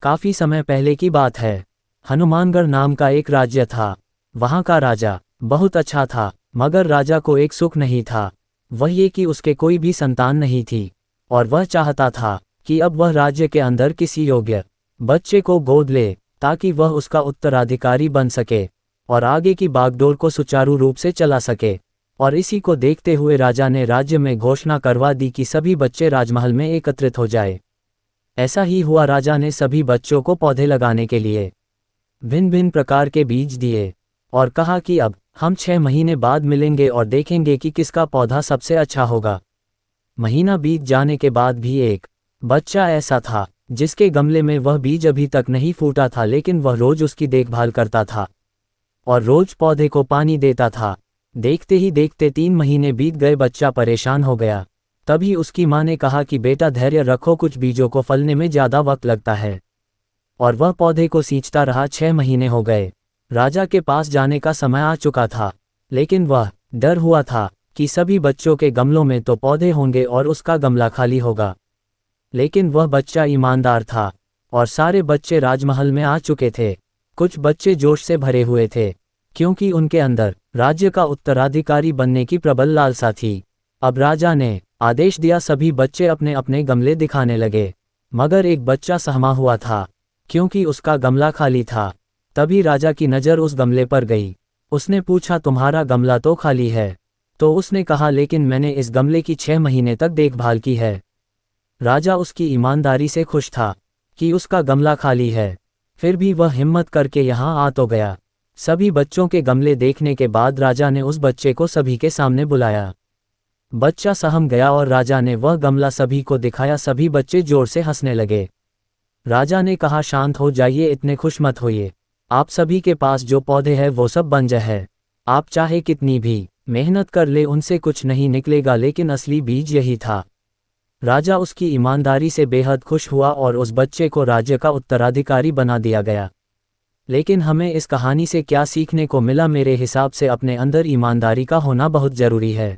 काफी समय पहले की बात है। हनुमानगढ़ नाम का एक राज्य था। वहां का राजा बहुत अच्छा था, मगर राजा को एक सुख नहीं था। वह ये कि उसके कोई भी संतान नहीं थी, और वह चाहता था कि अब वह राज्य के अंदर किसी योग्य बच्चे को गोद ले, ताकि वह उसका उत्तराधिकारी बन सके और आगे की बागडोर को सुचारू रूप से चला सके। और इसी को देखते हुए राजा ने राज्य में घोषणा करवा दी कि सभी बच्चे राजमहल में एकत्रित हो जाए। ऐसा ही हुआ। राजा ने सभी बच्चों को पौधे लगाने के लिए भिन्न भिन्न प्रकार के बीज दिए और कहा कि अब हम 6 महीने बाद मिलेंगे और देखेंगे कि किसका पौधा सबसे अच्छा होगा। महीना बीत जाने के बाद भी एक बच्चा ऐसा था जिसके गमले में वह बीज अभी तक नहीं फूटा था, लेकिन वह रोज उसकी देखभाल करता था और रोज पौधे को पानी देता था। देखते ही देखते 3 महीने बीत गए। बच्चा परेशान हो गया। तभी उसकी माँ ने कहा कि बेटा धैर्य रखो, कुछ बीजों को फलने में ज़्यादा वक्त लगता है। और वह पौधे को सींचता रहा। 6 महीने हो गए। राजा के पास जाने का समय आ चुका था, लेकिन वह डर हुआ था कि सभी बच्चों के गमलों में तो पौधे होंगे और उसका गमला खाली होगा। लेकिन वह बच्चा ईमानदार था और सारे बच्चे राजमहल में आ चुके थे। कुछ बच्चे जोश से भरे हुए थे, क्योंकि उनके अंदर राज्य का उत्तराधिकारी बनने की प्रबल लालसा थी। अब राजा ने आदेश दिया, सभी बच्चे अपने अपने गमले दिखाने लगे, मगर एक बच्चा सहमा हुआ था क्योंकि उसका गमला खाली था। तभी राजा की नज़र उस गमले पर गई। उसने पूछा, तुम्हारा गमला तो खाली है? तो उसने कहा, लेकिन मैंने इस गमले की 6 महीने तक देखभाल की है। राजा उसकी ईमानदारी से खुश था कि उसका गमला खाली है, फिर भी वह हिम्मत करके यहाँ आ तो गया। सभी बच्चों के गमले देखने के बाद राजा ने उस बच्चे को सभी के सामने बुलाया। बच्चा सहम गया और राजा ने वह गमला सभी को दिखाया। सभी बच्चे जोर से हंसने लगे। राजा ने कहा, शांत हो जाइए, इतने खुश मत होइए। आप सभी के पास जो पौधे हैं वो सब बंजर है। आप चाहे कितनी भी मेहनत कर ले, उनसे कुछ नहीं निकलेगा, लेकिन असली बीज यही था। राजा उसकी ईमानदारी से बेहद खुश हुआ और उस बच्चे को राज्य का उत्तराधिकारी बना दिया गया। लेकिन हमें इस कहानी से क्या सीखने को मिला? मेरे हिसाब से अपने अंदर ईमानदारी का होना बहुत ज़रूरी है।